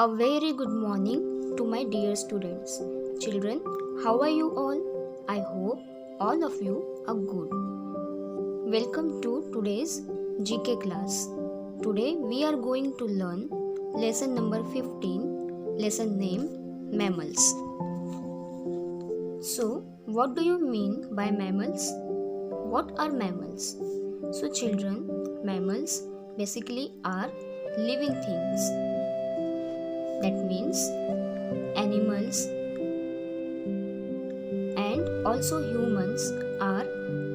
A very good morning to my dear students. Children, how are you all? I hope all of you are good. Welcome to today's GK class. Today we are going to learn lesson number 15, lesson name Mammals. So, what do you mean by mammals? What are mammals? So children, mammals basically are living things. That means animals and also humans are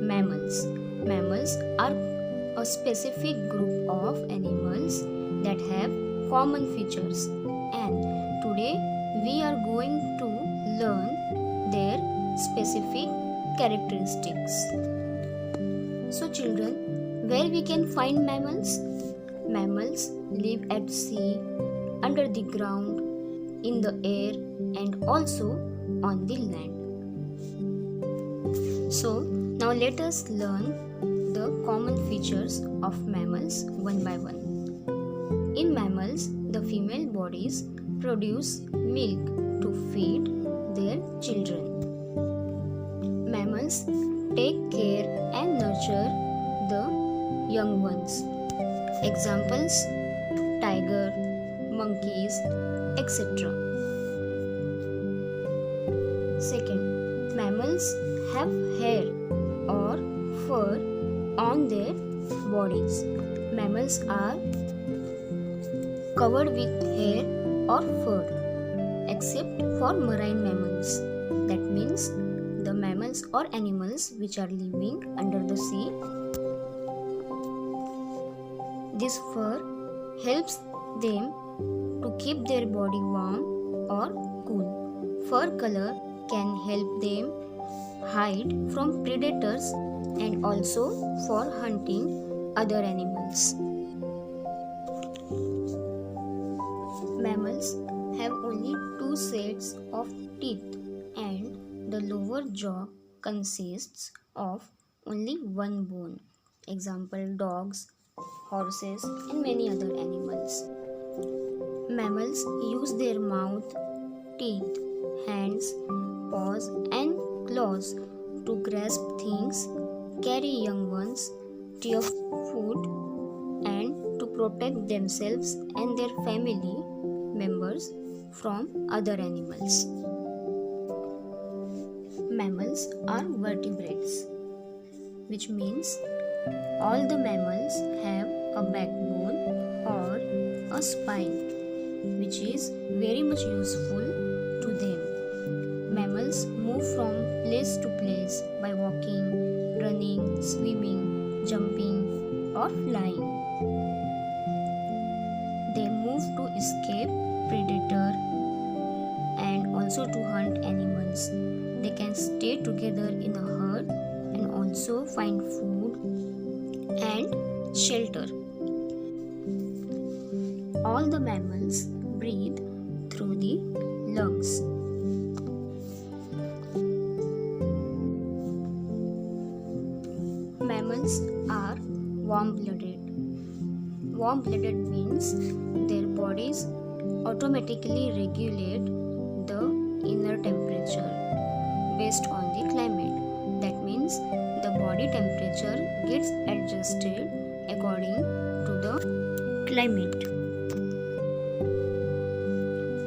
mammals. Mammals are a specific group of animals that have common features, and today we are going to learn their specific characteristics. So children, where we can find mammals? Mammals live at sea, under the ground, in the air, and also on the land. So now let us learn the common features of mammals one by one. In mammals, the female bodies produce milk to feed their children. Mammals take care and nurture the young ones. Examples: tiger, monkeys, etc. Second, mammals have hair or fur on their bodies. Mammals are covered with hair or fur except for marine mammals. That means the mammals or animals which are living under the sea. This fur helps them to keep their body warm or cool. Fur color can help them hide from predators and also for hunting other animals. Mammals have only two sets of teeth, and the lower jaw consists of only one bone. Example: dogs, horses, and many other animals. Mammals use their mouth, teeth, hands, paws, and claws to grasp things, carry young ones, tear food, and to protect themselves and their family members from other animals. Mammals are vertebrates, which means all the mammals have a backbone or a spine, which is very much useful to them. Mammals move from place to place by walking, running, swimming, jumping, or flying. They move to escape predator and also to hunt animals. They can stay together in a herd and also find food and shelter. All the mammals breathe through the lungs. Mammals are warm-blooded. Warm-blooded means their bodies automatically regulate the inner temperature based on the climate. That means the body temperature gets adjusted according to the climate.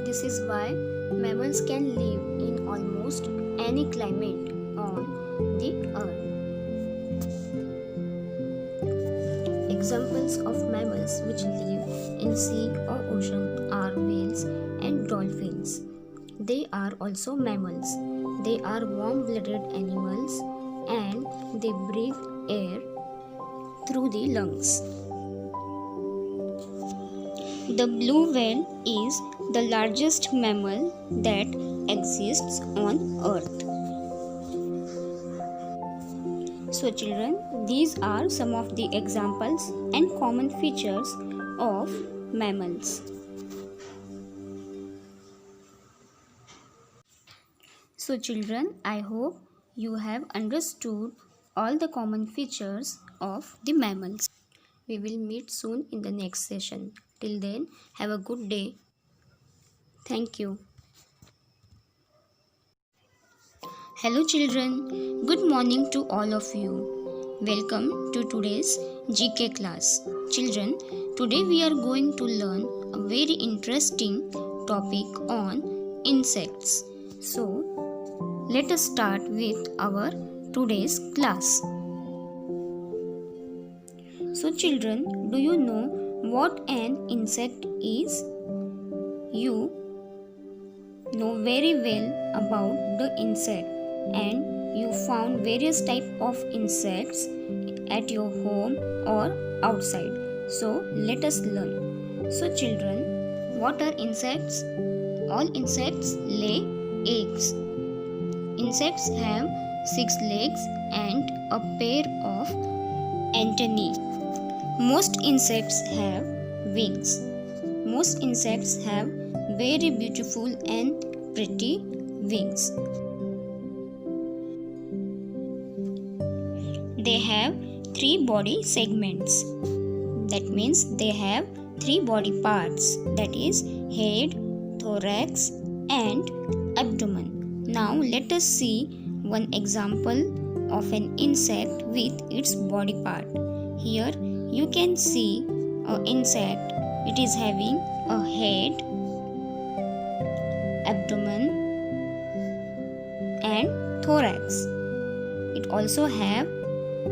This is why mammals can live in almost any climate on the earth. Examples of mammals which live in sea or ocean are whales and dolphins. They are also mammals. They are warm-blooded animals and they breathe air through the lungs. The blue whale is the largest mammal that exists on earth. So children, these are some of the examples and common features of mammals. So children, I hope you have understood all the common features of the mammals. We will meet soon in the next session. Till then, have a good day. Thank you. Hello children, good morning to all of you. Welcome to today's GK class. Children, today we are going to learn a very interesting topic on insects. So, let us start with our today's class. So children, do you know what an insect is? You know very well about the insect, and you found various type of insects at your home or outside. So let us learn. So children, what are insects? All insects lay eggs. Insects have 6 legs and a pair of antennae. Most insects have wings. Most insects have very beautiful and pretty wings. They have 3 body segments. That means they have 3 body parts, that is head, thorax and abdomen. Now let us see one example of an insect with its body part. Here you can see an insect. It is having a head, abdomen and thorax. It also have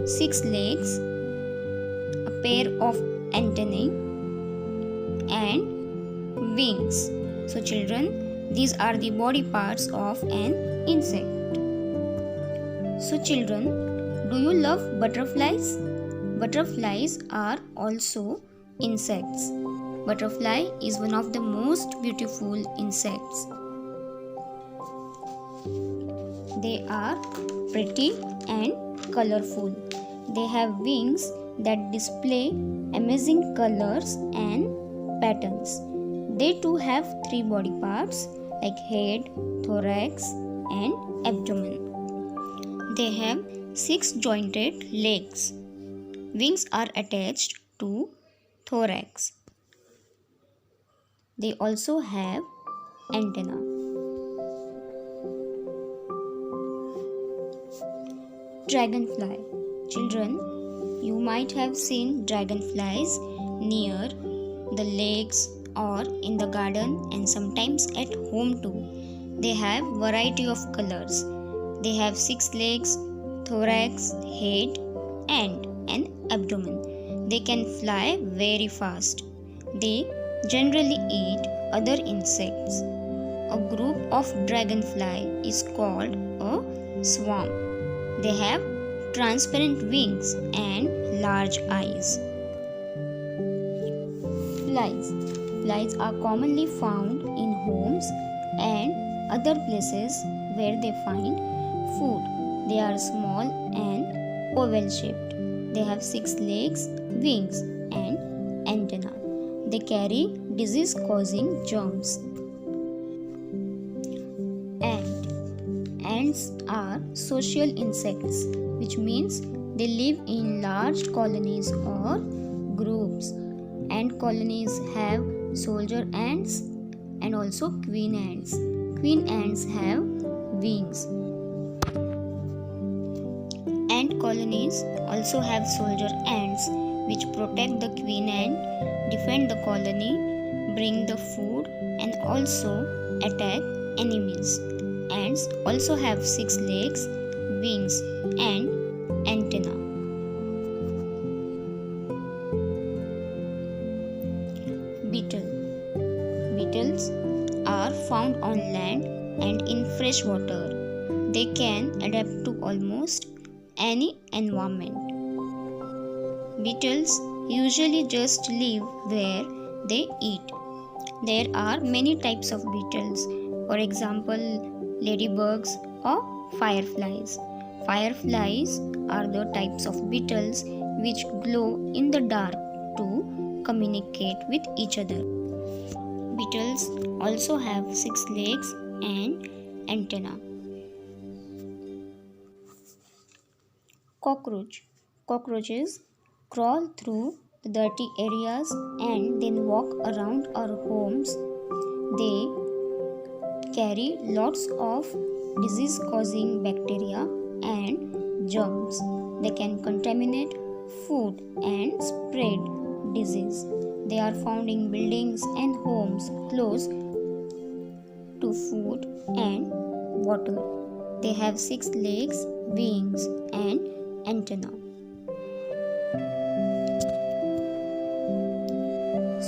6 legs, a pair of antennae and wings. So children, these are the body parts of an insect. So children, do you love butterflies? Butterflies are also insects. Butterfly is one of the most beautiful insects. They are pretty and colorful. They have wings that display amazing colors and patterns. They too have 3 body parts like head, thorax and abdomen. They have 6 jointed legs. Wings are attached to thorax. They also have antenna. Dragonfly. Children, you might have seen dragonflies near the lakes or in the garden and sometimes at home too. They have variety of colors. They have 6 legs, thorax, head and an abdomen. They can fly very fast. They generally eat other insects. A group of dragonfly is called a swarm. They have transparent wings and large eyes. Flies. Flies are commonly found in homes and other places where they find food. They are small and oval shaped. They have 6 legs, wings and antenna. They carry disease causing germs. Ants are social insects, which means they live in large colonies or groups. Ant colonies have soldier ants and also queen ants. Queen ants have wings. Ant colonies also have soldier ants which protect the queen ant, defend the colony, bring the food and also attack enemies. Ants also have 6 legs, wings and antenna. Beetle. Beetles are found on land and in fresh water. They can adapt to almost any environment. Beetles usually just live where they eat. There are many types of beetles. For example, ladybugs or fireflies. Fireflies are the types of beetles which glow in the dark to communicate with each other. Beetles also have 6 legs and antenna. Cockroach. Cockroaches crawl through the dirty areas and then walk around our homes. They carry lots of disease causing bacteria and germs. They can contaminate food and spread disease. They are found in buildings and homes close to food and water. They have 6 legs, wings, and antenna.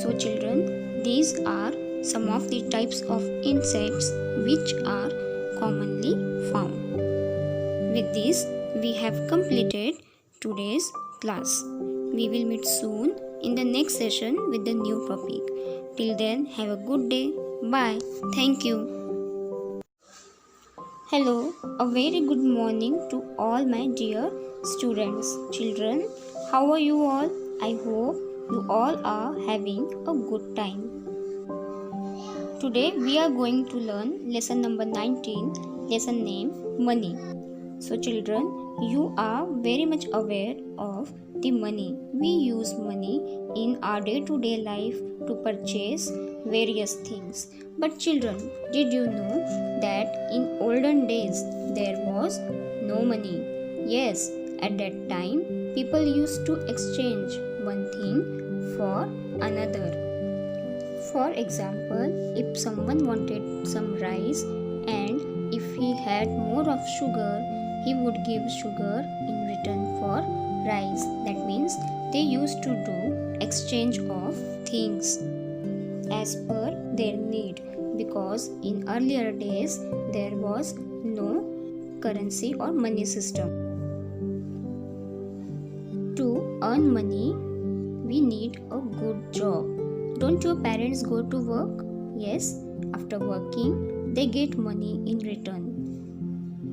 So children, these are some of the types of insects which are commonly found. With this, we have completed today's class. We will meet soon in the next session with the new topic. Till then, have a good day. Bye. Thank you. Hello, a very good morning to all my dear students. Children, how are you all? I hope you all are having a good time. Today we are going to learn lesson number 19, lesson name Money. So children, you are very much aware of the money. We use money in our day-to-day life to purchase various things. But children, did you know that in olden days there was no money? Yes, at that time people used to exchange one thing for another. For example, if someone wanted some rice and if he had more of sugar, he would give sugar in return for rice. That means they used to do exchange of things as per their need, because in earlier days there was no currency or money system. To earn money, we need a good job. Don't your parents go to work? Yes, after working, they get money in return.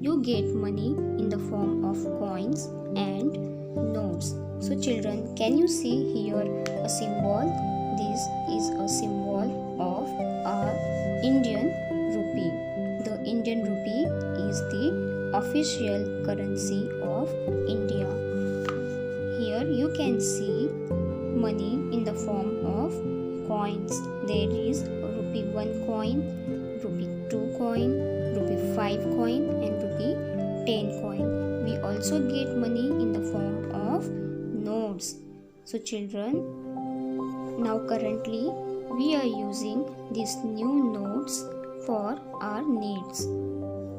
You get money in the form of coins and notes. So children, can you see here a symbol? This is a symbol of our Indian rupee. The Indian rupee is the official currency of India. Here you can see money in the form of coins. There is rupee 1 coin, rupee 2 coin, rupee 5 coin and rupee 10 coin. We also get money in the form of notes. So children, now currently we are using these new notes for our needs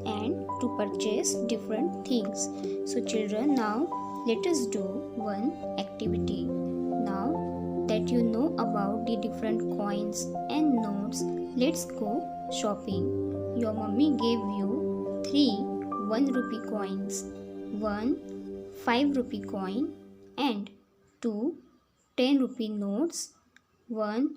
and to purchase different things. So children, now let us do one activity. Now that you know about the different coins and notes, let's go shopping. Your mummy gave you 3 1 rupee coins, 1 5 rupee coin and 2 10 rupee notes, 1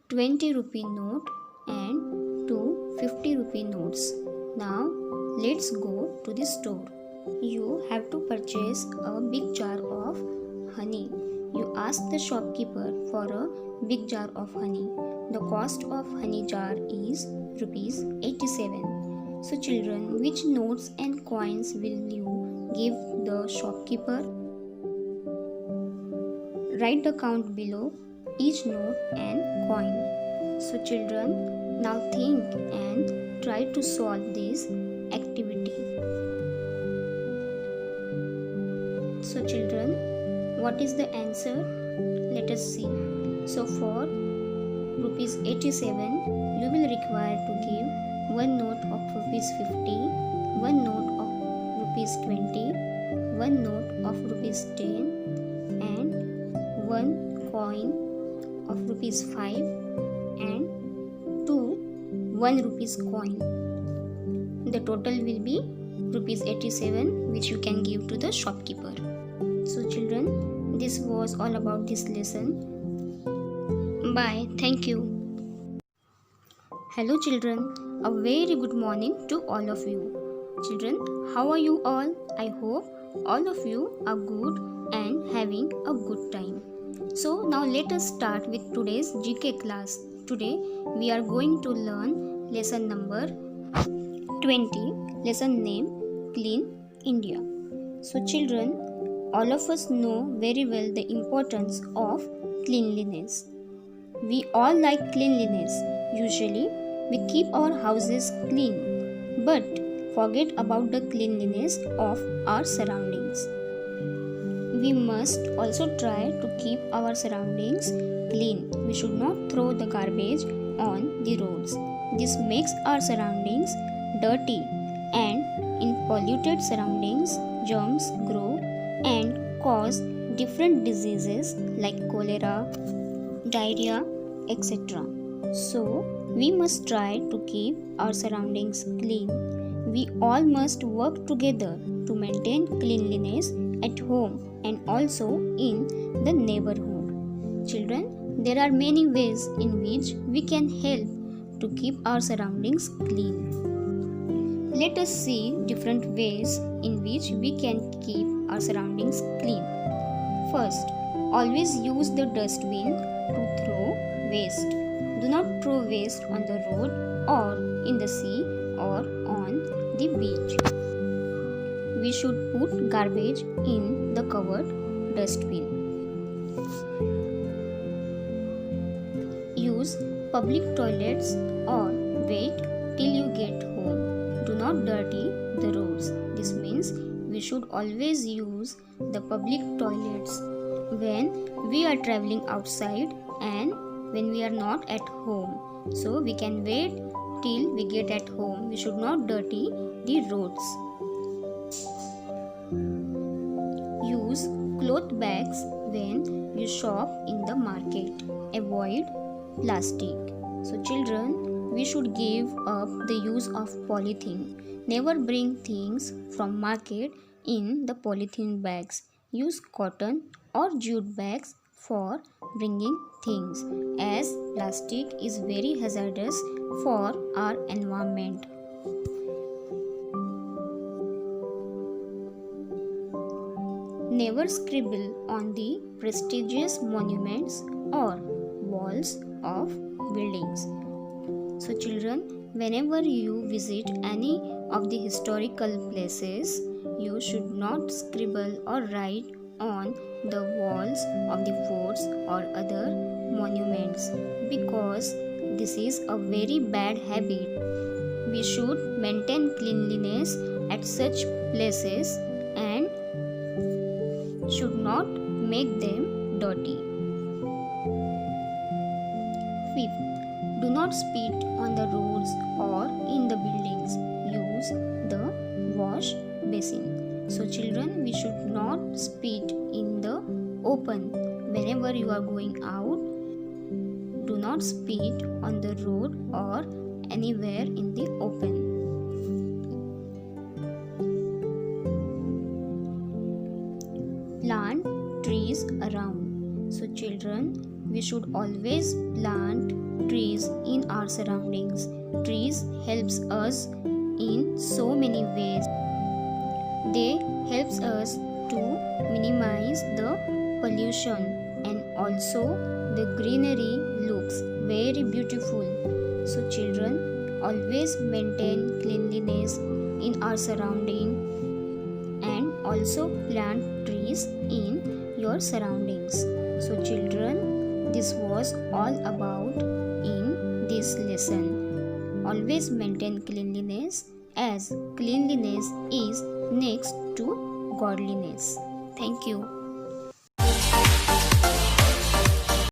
20 rupee note and 2 50 rupee notes. Now let's go to the store. You have to purchase a big jar of honey. You ask the shopkeeper for a big jar of honey. The cost of honey jar is rupees 87. So children, which notes and coins will you give the shopkeeper? Write the count below each note and coin. So children, now think and try to solve this activity. So children, what is the answer? Let us see. So for rupees 87, you will require to give one note of rupees 50, one note of rupees 20, one note of rupees 10 and one coin of rupees 5 and 2 1 rupees coin. The total will be rupees 87, which you can give to the shopkeeper. So children, this was all about this lesson. Bye. Thank you. Hello children, a very good morning to all of you. Children, how are you all? I hope all of you are good and having a good time. So now let us start with today's GK class. Today we are going to learn lesson number 20, lesson name Clean India. So children, all of us know very well the importance of cleanliness. We all like cleanliness. Usually we keep our houses clean, but forget about the cleanliness of our surroundings. We must also try to keep our surroundings clean. We should not throw the garbage on the roads. This makes our surroundings dirty, and in polluted surroundings, germs grow and cause different diseases like cholera, diarrhea, etc. So, we must try to keep our surroundings clean. We all must work together to maintain cleanliness at home and also in the neighborhood. Children, there are many ways in which we can help to keep our surroundings clean. Let us see different ways in which we can keep our surroundings clean. First, always use the dustbin to throw waste. Do not throw waste on the road or in the sea or on the beach. We should put garbage in the covered dustbin. Use public toilets or wait till you get home. Do not dirty the roads. This means we should always use the public toilets when we are traveling outside and when we are not at home. So we can wait till we get at home. We should not dirty the roads. Use cloth bags when you shop in the market. Avoid plastic. So children, we should give up the use of polythene. Never bring things from market in the polythene bags. Use cotton or jute bags for bringing things, as plastic is very hazardous for our environment. Never scribble on the prestigious monuments or walls of buildings. So children, whenever you visit any of the historical places, you should not scribble or write on the walls of the forts or other monuments, because this is a very bad habit. We should maintain cleanliness at such places and should not make them dirty. Fifth, do not spit on the roads or in the buildings. Use the wash basin. So children, we should not spit in the open. Whenever you are going out, do not spit on the road or anywhere in the open. Plant trees around. So children, we should always plant trees in our surroundings. Trees helps us in so many ways. They helps us to minimize the pollution, and also the greenery looks very beautiful. So children, always maintain cleanliness in our surrounding and also plant trees in your surroundings. So children, this was all about in this lesson. Always maintain cleanliness, as cleanliness is next to godliness. Thank you.